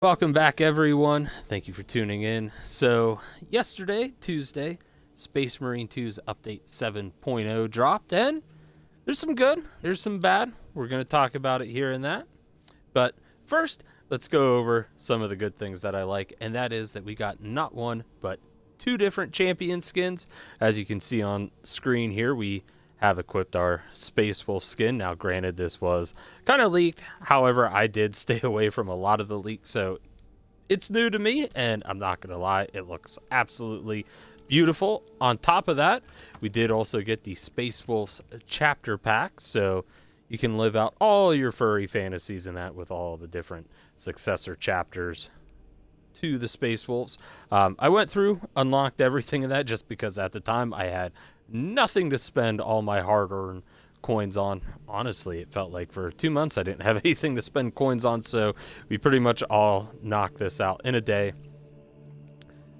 Welcome back, everyone. Thank you for tuning in. So, yesterday, Tuesday, Space Marine 2's Update 7.0 dropped, and there's some good, there's some bad. We're going to talk about it here and that. But first, let's go over some of the good things that I like, and that is that we got not one, but two different champion skins. As you can see on screen here, we have equipped our Space Wolf skin. Now, granted, this was kind of leaked. However, I did stay away from a lot of the leaks, so it's new to me, and I'm not going to lie, it looks absolutely beautiful. On top of that, we did also get the Space Wolves chapter pack, so you can live out all your furry fantasies in that with all the different successor chapters to the Space Wolves. I went through, unlocked everything in that just because at the time I had nothing to spend all my hard-earned coins on. Honestly, it felt like for 2 months I didn't have anything to spend coins on, so we pretty much all knocked this out in a day.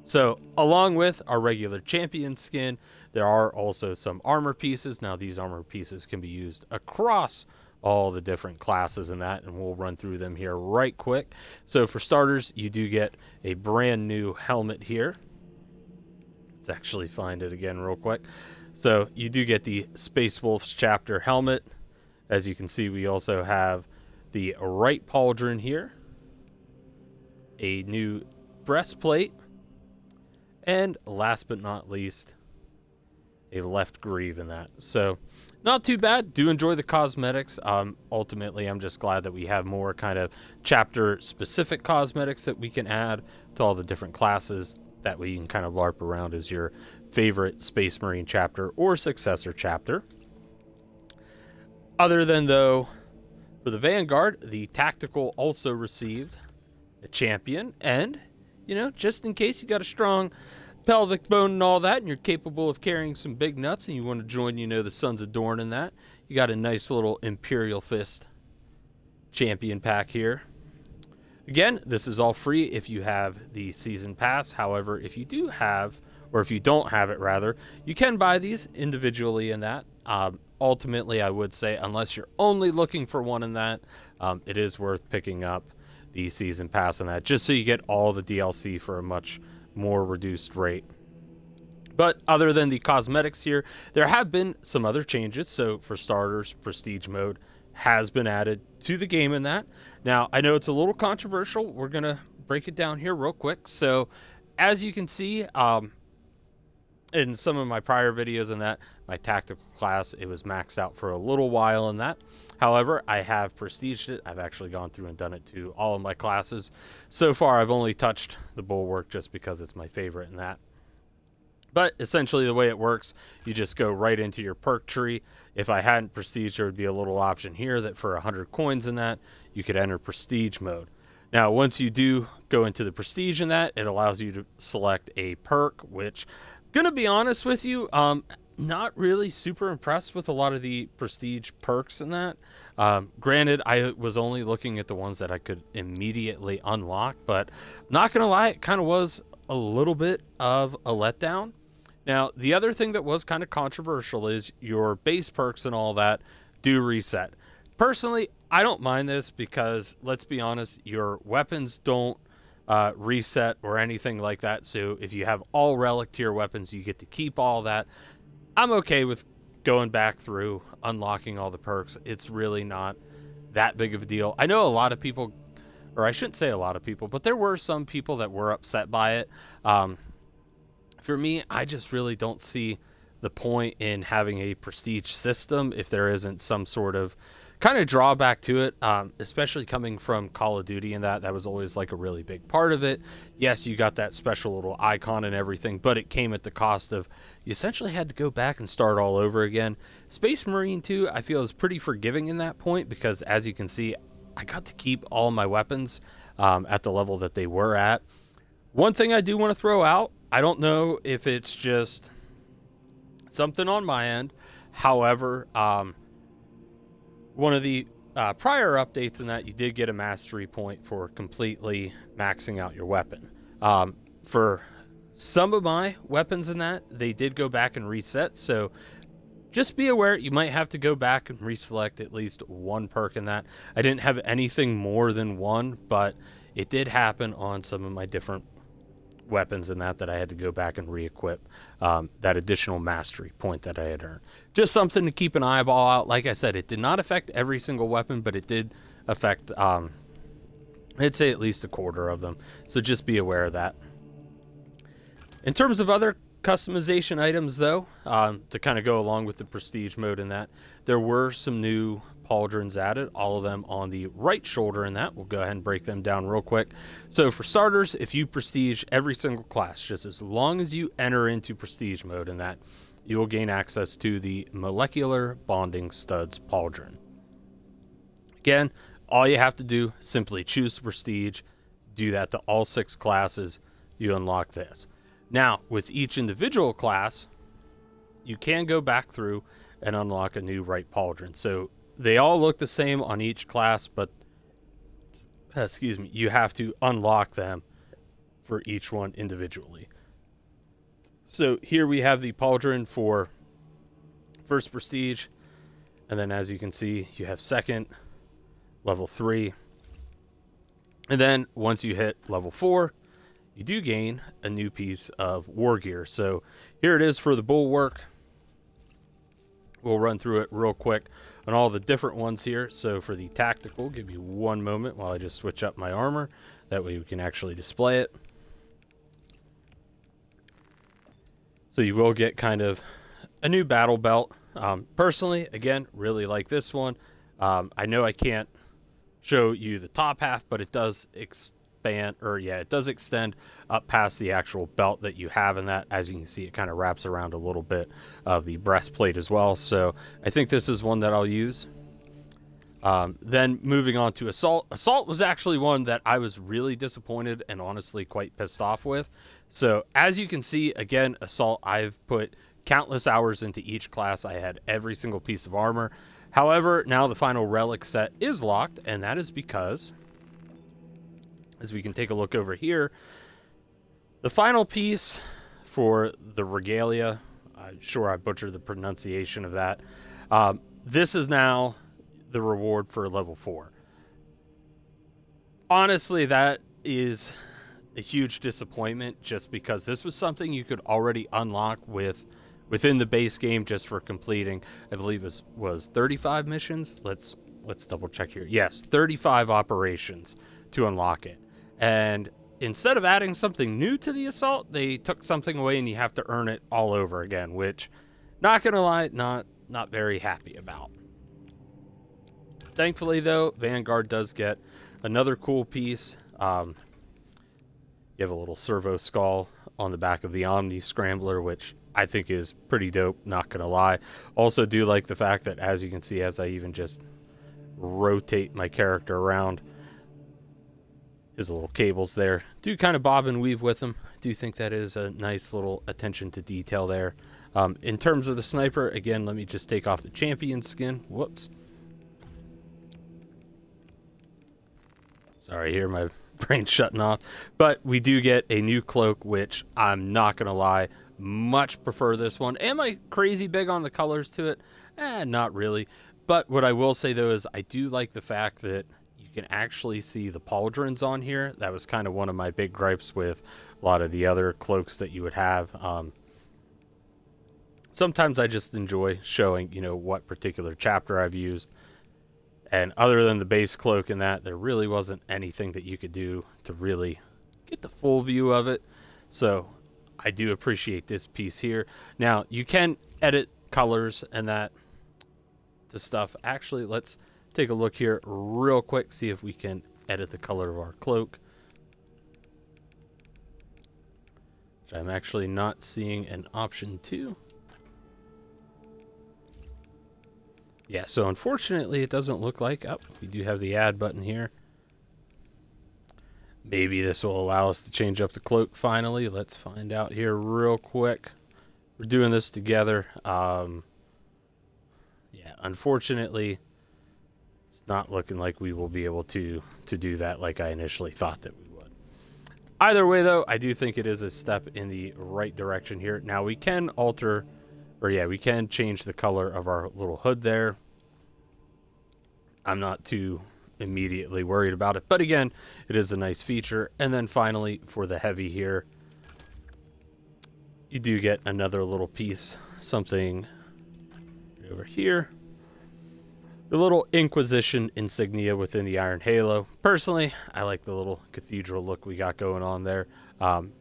So, along with our regular champion skin, there are also some armor pieces. Now, these armor pieces can be used across all the different classes in that, and we'll run through them here right quick. So, for starters, you do get a brand new helmet here. Let's actually find it again real quick. So, you do get the Space Wolves chapter helmet. As you can see, we also have the right pauldron here, a new breastplate, and last but not least, a left greave in that. So, not too bad. Do enjoy the cosmetics. Ultimately, I'm just glad that we have more kind of chapter-specific cosmetics that we can add to all the different classes that we can kind of LARP around as your favorite Space Marine chapter or successor chapter. Other than, though, for the Vanguard, the Tactical also received a champion, and just in case you got a strong pelvic bone and all that, and you're capable of carrying some big nuts, and you want to join, the Sons of Dorn in that, you got a nice little Imperial Fist champion pack here. Again, this is all free if you have the season pass. However, if you do have, or if you don't have it rather, you can buy these individually in that. Ultimately, I would say, unless you're only looking for one in that, it is worth picking up the season pass on that, just so you get all the DLC for a much more reduced rate. But other than the cosmetics here, there have been some other changes. So for starters, prestige mode has been added to the game in that. Now, I know it's a little controversial. We're going to break it down here real quick. So as you can see, in some of my prior videos in that, my tactical class, it was maxed out for a little while in that. However, I have prestiged it. I've actually gone through and done it to all of my classes. So far, I've only touched the bulwark just because it's my favorite in that. But essentially the way it works, you just go right into your perk tree. If I hadn't prestige, there would be a little option here that for 100 coins in that, you could enter prestige mode. Now, once you do go into the prestige in that, it allows you to select a perk, which, gonna be honest with you, not really super impressed with a lot of the prestige perks in that. Granted, I was only looking at the ones that I could immediately unlock, but not gonna lie, it kind of was a little bit of a letdown. Now, the other thing that was kind of controversial is your base perks and all that do reset. Personally, I don't mind this because, let's be honest, your weapons don't reset or anything like that. So if you have all relic tier weapons, you get to keep all that. I'm okay with going back through, unlocking all the perks. It's really not that big of a deal. I know a lot of people, or I shouldn't say a lot of people, but there were some people that were upset by it. For me, I just really don't see the point in having a prestige system if there isn't some sort of kind of drawback to it, especially coming from Call of Duty, and that was always like a really big part of it. Yes, you got that special little icon and everything, but it came at the cost of you essentially had to go back and start all over again. Space Marine 2, I feel, is pretty forgiving in that point because, as you can see, I got to keep all my weapons at the level that they were at. One thing I do want to throw out, I don't know if it's just something on my end. However, one of the prior updates in that, you did get a mastery point for completely maxing out your weapon. For some of my weapons in that, they did go back and reset. So just be aware, you might have to go back and reselect at least one perk in that. I didn't have anything more than one, but it did happen on some of my different weapons and that I had to go back and re-equip that additional mastery point that I had earned. Just something to keep an eyeball out. Like I said, it did not affect every single weapon, but it did affect, I'd say at least a quarter of them. So just be aware of that. In terms of other customization items, though, to kind of go along with the prestige mode in that, there were some new pauldrons added, all of them on the right shoulder in that. We'll go ahead and break them down real quick. So for starters, if you prestige every single class, just as long as you enter into prestige mode in that, you will gain access to the molecular bonding studs pauldron. Again, all you have to do, simply choose the prestige, do that to all 6 classes, you unlock this. Now, with each individual class, you can go back through and unlock a new right pauldron. So they all look the same on each class, but you have to unlock them for each one individually. So here we have the pauldron for first prestige, and then as you can see, you have second, level 3, and then once you hit level 4, you do gain a new piece of war gear. So here it is for the bulwark. We'll run through it real quick on all the different ones here. So for the tactical, give me one moment while I just switch up my armor. That way we can actually display it. So you will get kind of a new battle belt. Personally, again, really like this one. I know I can't show you the top half, but it does it does extend up past the actual belt that you have in that. As you can see, it kind of wraps around a little bit of the breastplate as well. So I think this is one that I'll use. Then moving on to Assault. Assault was actually one that I was really disappointed and honestly quite pissed off with. So as you can see, again, Assault, I've put countless hours into each class. I had every single piece of armor. However, now the final relic set is locked, and that is because, as we can take a look over here, the final piece for the regalia, I'm sure I butchered the pronunciation of that, this is now the reward for level 4. Honestly, that is a huge disappointment, just because this was something you could already unlock within the base game just for completing, I believe it was 35 missions. Let's double check here. Yes, 35 operations to unlock it. And instead of adding something new to the Assault, they took something away and you have to earn it all over again, which, not gonna lie, not very happy about. Thankfully, though, Vanguard does get another cool piece. You have a little servo skull on the back of the Omni Scrambler, which I think is pretty dope, not gonna lie. Also do like the fact that, as you can see, as I even just rotate my character around, his little cables there do kind of bob and weave with them. I do think that is a nice little attention to detail there. In terms of the sniper, again, let me just take off the champion skin. Whoops. Sorry, here my brain's shutting off. But we do get a new cloak, which I'm not going to lie, much prefer this one. Am I crazy big on the colors to it? Not really. But what I will say, though, is I do like the fact that you can actually see the pauldrons on here. That was kind of one of my big gripes with a lot of the other cloaks that you would have. Sometimes I just enjoy showing, what particular chapter I've used. And other than the base cloak and that, there really wasn't anything that you could do to really get the full view of it. So I do appreciate this piece here. Now, you can edit colors and that to stuff. Actually, let's take a look here real quick, see if we can edit the color of our cloak, which I'm actually not seeing an option to. Yeah, so unfortunately it doesn't look like, we do have the add button here. Maybe this will allow us to change up the cloak finally. Let's find out here real quick. We're doing this together. Yeah, unfortunately, it's not looking like we will be able to do that like I initially thought that we would. Either way, though, I do think it is a step in the right direction here. Now, we can we can change the color of our little hood there. I'm not too immediately worried about it. But again, it is a nice feature. And then finally, for the heavy here, you do get another little piece, something over here. The little Inquisition insignia within the Iron Halo. Personally, I like the little cathedral look we got going on there.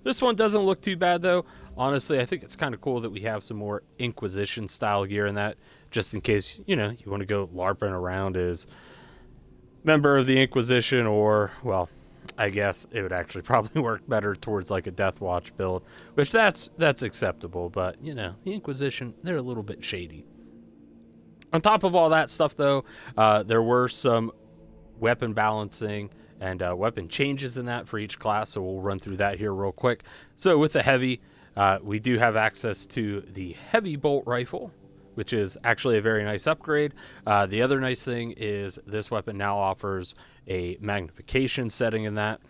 This one doesn't look too bad, though. Honestly, I think it's kind of cool that we have some more Inquisition style gear in that, just in case, you know, you want to go LARPing around as member of the Inquisition, or, well, I guess it would actually probably work better towards like a Death Watch build, which that's acceptable. But, you know, the Inquisition, they're a little bit shady. On top of all that stuff, though, there were some weapon balancing and weapon changes in that for each class, so we'll run through that here real quick. So with the heavy, we do have access to the heavy bolt rifle, which is actually a very nice upgrade. The other nice thing is this weapon now offers a magnification setting in that.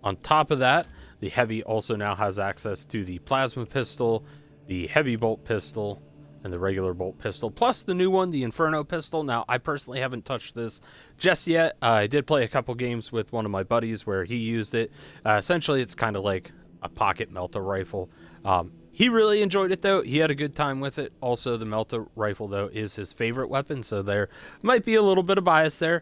On top of that, the heavy also now has access to the plasma pistol, the heavy bolt pistol, and the regular bolt pistol, plus the new one, the Inferno pistol. Now, I personally haven't touched this just yet. I did play a couple games with one of my buddies where he used it. Essentially, it's kind of like a pocket melta rifle. He really enjoyed it, though. He had a good time with it. Also, the melta rifle, though, is his favorite weapon, so there might be a little bit of bias there.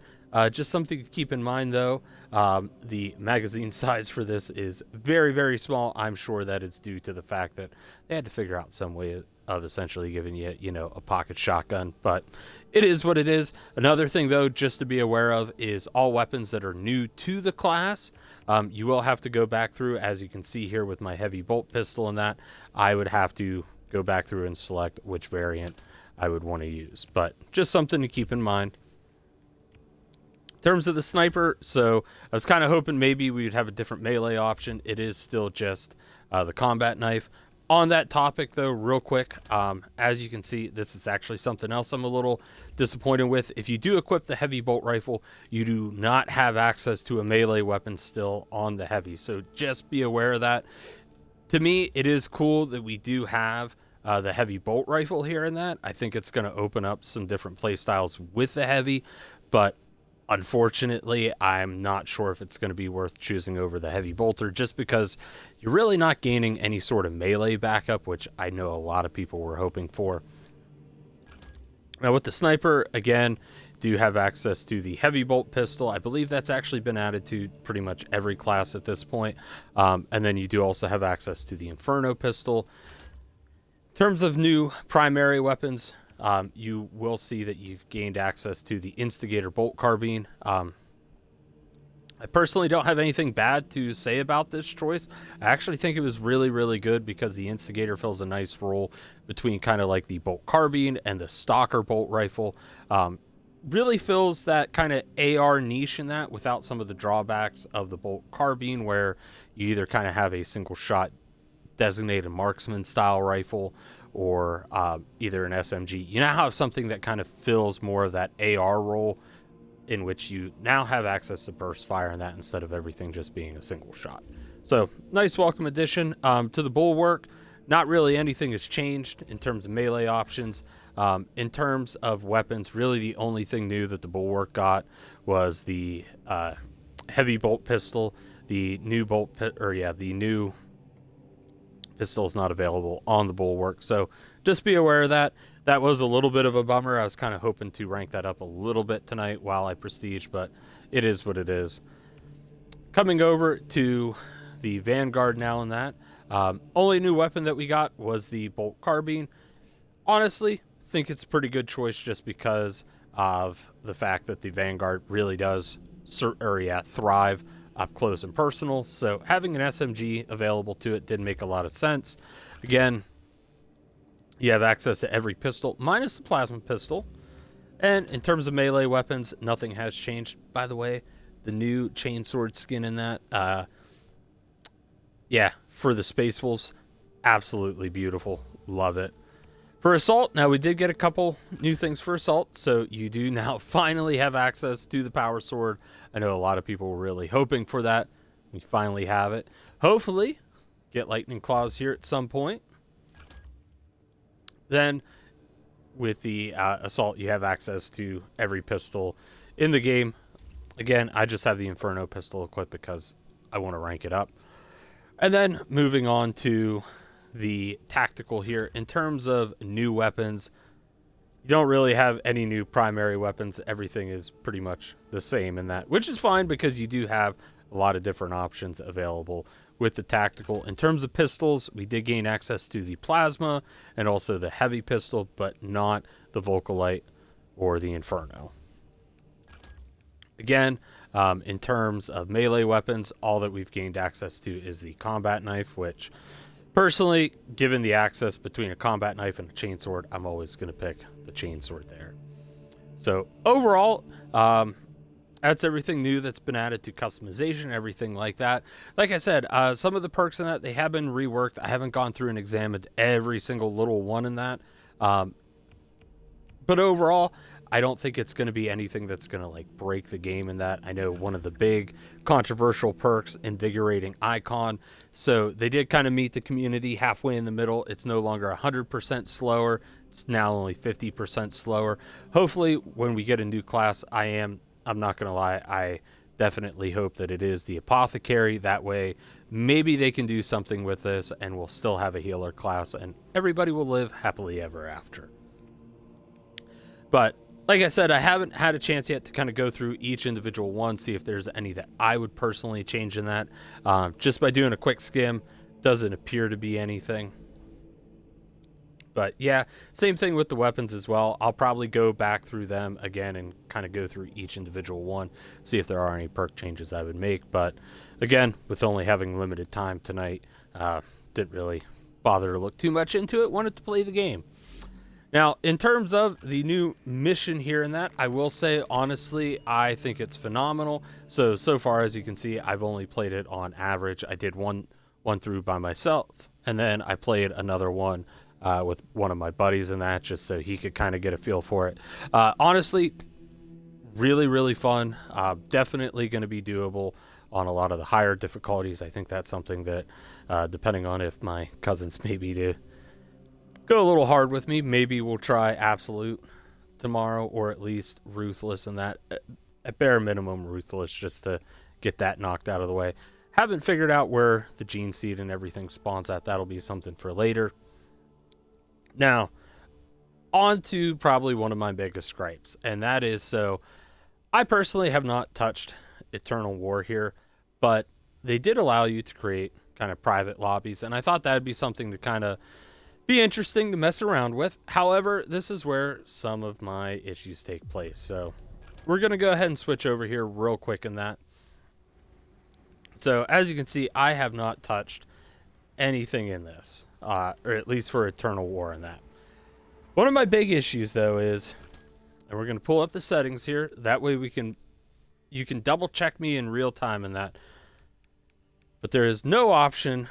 Just something to keep in mind, though. The magazine size for this is very, very small. I'm sure that it's due to the fact that they had to figure out some way of essentially giving you, you know, a pocket shotgun, but it is what it is. Another thing, though, just to be aware of is all weapons that are new to the class. You will have to go back through, as you can see here with my heavy bolt pistol and that, I would have to go back through and select which variant I would want to use, but just something to keep in mind. In terms of the sniper, so I was kind of hoping maybe we'd have a different melee option. It is still just the combat knife. On that topic, though, real quick, as you can see, this is actually something else I'm a little disappointed with. If you do equip the heavy bolt rifle, you do not have access to a melee weapon still on the heavy, so just be aware of that. To me, it is cool that we do have the heavy bolt rifle here in that. I think it's going to open up some different play styles with the heavy, but unfortunately, I'm not sure if it's going to be worth choosing over the heavy bolter, just because you're really not gaining any sort of melee backup, which I know a lot of people were hoping for. Now with the sniper, again, do have access to the heavy bolt pistol. I believe that's actually been added to pretty much every class at this point. And then you do also have access to the Inferno pistol. In terms of new primary weapons, you will see that you've gained access to the Instigator bolt carbine. I personally don't have anything bad to say about this choice. I actually think it was really, really good because the Instigator fills a nice role between kind of like the bolt carbine and the Stalker bolt rifle. Really fills that kind of AR niche in that without some of the drawbacks of the bolt carbine, where you either kind of have a single shot designated marksman style rifle or either an SMG. You now have something that kind of fills more of that AR role, in which you now have access to burst fire and that instead of everything just being a single shot. So nice welcome addition to the Bulwark. Not really anything has changed in terms of melee options. In terms of weapons, really the only thing new that the Bulwark got was the heavy bolt pistol. The new the new pistol is not available on the Bulwark, so just be aware of that. That was a little bit of a bummer. I was kind of hoping to rank that up a little bit tonight while I prestige, but it is what it is. Coming over to the Vanguard now in that. Only new weapon that we got was the bolt carbine. Honestly, think it's a pretty good choice just because of the fact that the Vanguard really does thrive up close and personal, so having an SMG available to it did make a lot of sense. Again, you have access to every pistol minus the plasma pistol, and in terms of melee weapons, nothing has changed. By the way, the new chainsword skin in that, for the Space Wolves, absolutely beautiful. Love it. For Assault, now we did get a couple new things for Assault, so you do now finally have access to the Power Sword. I know a lot of people were really hoping for that. We finally have it. Hopefully, get Lightning Claws here at some point. Then, with the assault, you have access to every pistol in the game. Again, I just have the Inferno pistol equipped because I want to rank it up. And then moving on to the tactical here. In terms of new weapons, you don't really have any new primary weapons. Everything is pretty much the same in that, which is fine because you do have a lot of different options available with the tactical. In terms of pistols, we did gain access to the plasma and also the heavy pistol, but not the Volcolite or the Inferno. Again, in terms of melee weapons, all that we've gained access to is the combat knife, which personally, given the access between a combat knife and a chainsword, I'm always going to pick the chainsword there. So overall, that's everything new that's been added to customization, everything like that. Like I said, some of the perks in that, they have been reworked. I haven't gone through and examined every single little one in that. But overall, I don't think it's going to be anything that's going to like break the game in that. I know one of the big controversial perks, Invigorating Icon. So they did kind of meet the community halfway in the middle. It's no longer 100% slower. It's now only 50% slower. Hopefully when we get a new class, I'm not going to lie, I definitely hope that it is the Apothecary. That way, maybe they can do something with this and we'll still have a healer class and everybody will live happily ever after. But like I said, I haven't had a chance yet to kind of go through each individual one, see if there's any that I would personally change in that. Just by doing a quick skim, doesn't appear to be anything. But yeah, same thing with the weapons as well. I'll probably go back through them again and kind of go through each individual one, see if there are any perk changes I would make. But again, with only having limited time tonight, didn't really bother to look too much into it. Wanted to play the game. Now, in terms of the new mission here in that, I will say, honestly, I think it's phenomenal. So far, as you can see, I've only played it on average. I did one through by myself, and then I played another one with one of my buddies in that, just so he could kind of get a feel for it. Honestly, really, really fun. Definitely going to be doable on a lot of the higher difficulties. I think that's something that, depending on if my cousins maybe to go a little hard with me, maybe we'll try Absolute tomorrow, or at least Ruthless in that. At bare minimum, Ruthless, just to get that knocked out of the way. Haven't figured out where the gene seed and everything spawns at. That'll be something for later. Now, on to probably one of my biggest gripes, and that is, so I personally have not touched Eternal War here, but they did allow you to create kind of private lobbies, and I thought that would be something to kind of be interesting to mess around with. However, this is where some of my issues take place. So we're going to go ahead and switch over here real quick in that. So as you can see, I have not touched anything in this, or at least for Eternal War in that. One of my big issues though is, and we're going to pull up the settings here, that way you can double check me in real time in that, but there is no option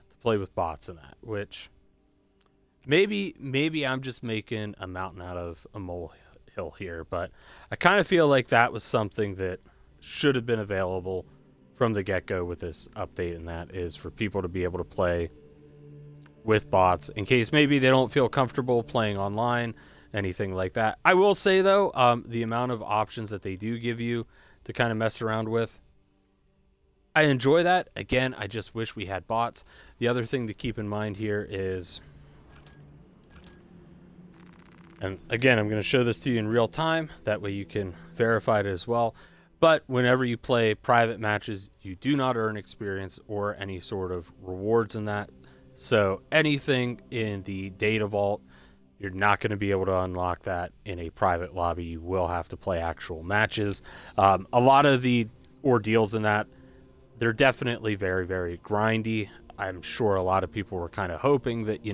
to play with bots in that, which maybe I'm just making a mountain out of a molehill here, but I kind of feel like that was something that should have been available from the get-go with this update, and that is for people to be able to play with bots in case maybe they don't feel comfortable playing online, anything like that. I will say though, the amount of options that they do give you to kind of mess around with, I enjoy that. Again, I just wish we had bots. The other thing to keep in mind here is, and again, I'm going to show this to you in real time. That way you can verify it as well. But whenever you play private matches, you do not earn experience or any sort of rewards in that. So anything in the data vault, you're not going to be able to unlock that in a private lobby. You will have to play actual matches. A lot of the ordeals in that, they're definitely very, very grindy. I'm sure a lot of people were kind of hoping that,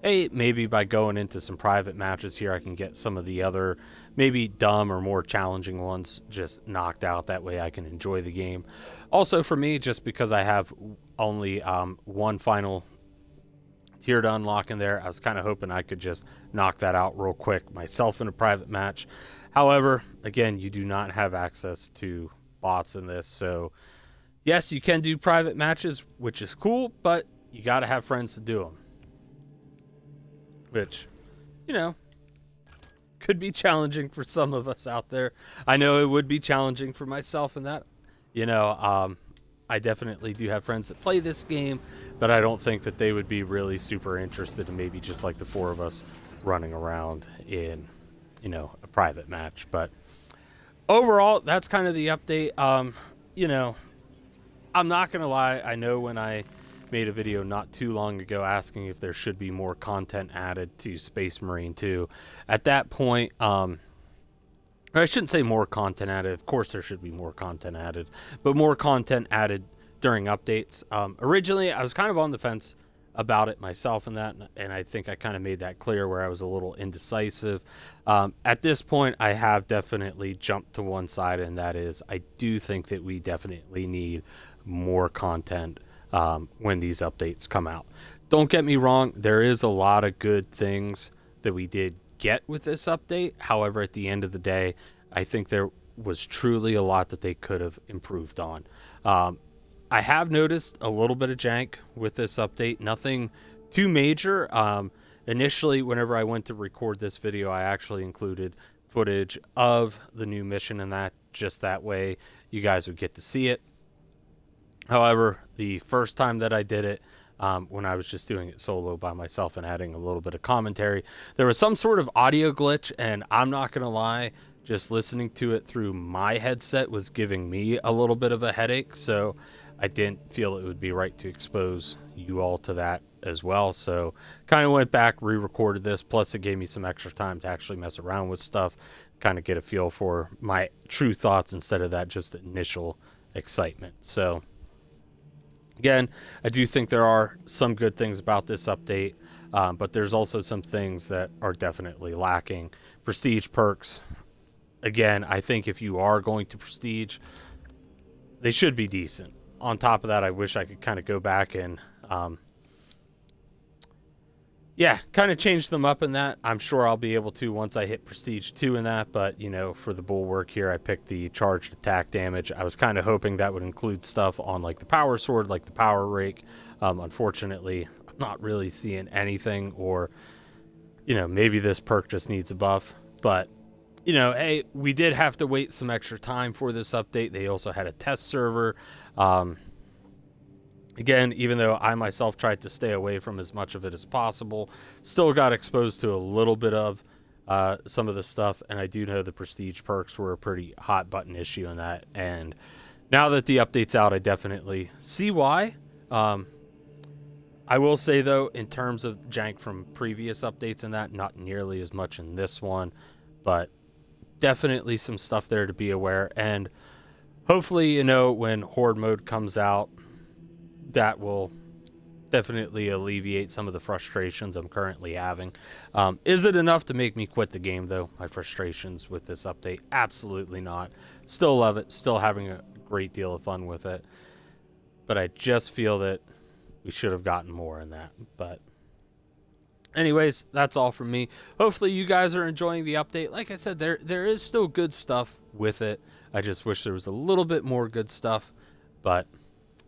hey, maybe by going into some private matches here, I can get some of the other maybe dumb or more challenging ones just knocked out. That way I can enjoy the game. Also for me, just because I have only one final tier to unlock in there, I was kind of hoping I could just knock that out real quick myself in a private match. However, again, you do not have access to bots in this, so yes, you can do private matches, which is cool, but you got to have friends to do them. Which, could be challenging for some of us out there. I know it would be challenging for myself in that, I definitely do have friends that play this game, but I don't think that they would be really super interested in maybe just like the four of us running around in, a private match. But overall, that's kind of the update. I'm not going to lie. I know when I made a video not too long ago asking if there should be more content added to Space Marine 2, at that point, or I shouldn't say more content added. Of course, there should be more content added, but more content added during updates. Originally, I was kind of on the fence about it myself and I think I kind of made that clear where I was a little indecisive. At this point, I have definitely jumped to one side, and that is I do think that we definitely need more content when these updates come out. Don't get me wrong, there is a lot of good things that we did get with this update. However, at the end of the day, I think there was truly a lot that they could have improved on. I have noticed a little bit of jank with this update, nothing too major. Initially, whenever I went to record this video, I actually included footage of the new mission, and that just that way you guys would get to see it. However, the first time that I did it, when I was just doing it solo by myself and adding a little bit of commentary, there was some sort of audio glitch, and I'm not going to lie, just listening to it through my headset was giving me a little bit of a headache, so I didn't feel it would be right to expose you all to that as well. So kind of went back, re-recorded this, plus it gave me some extra time to actually mess around with stuff, kind of get a feel for my true thoughts instead of that just initial excitement. So again, I do think there are some good things about this update, but there's also some things that are definitely lacking. Prestige perks, again, I think if you are going to prestige, they should be decent. On top of that, I wish I could kind of go back and, kind of change them up in that. I'm sure I'll be able to once I hit Prestige 2 in that, but, for the bulwark here, I picked the charged attack damage. I was kind of hoping that would include stuff on, like, the power sword, like the power rake. Unfortunately, I'm not really seeing anything, or, maybe this perk just needs a buff. But, hey, we did have to wait some extra time for this update. They also had a test server. Again, even though I myself tried to stay away from as much of it as possible, still got exposed to a little bit of some of the stuff, and I do know the prestige perks were a pretty hot button issue in that, and now that the update's out, I definitely see why. I will say, though, in terms of jank from previous updates and that, not nearly as much in this one, but definitely some stuff there to be aware, and hopefully, when Horde mode comes out, that will definitely alleviate some of the frustrations I'm currently having. Is it enough to make me quit the game, though? My frustrations with this update? Absolutely not. Still love it. Still having a great deal of fun with it. But I just feel that we should have gotten more in that. But anyways, that's all from me. Hopefully you guys are enjoying the update. Like I said, there is still good stuff with it. I just wish there was a little bit more good stuff. But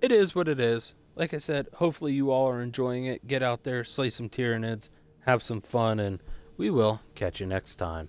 it is what it is. Like I said, hopefully you all are enjoying it. Get out there, slay some Tyranids, have some fun, and we will catch you next time.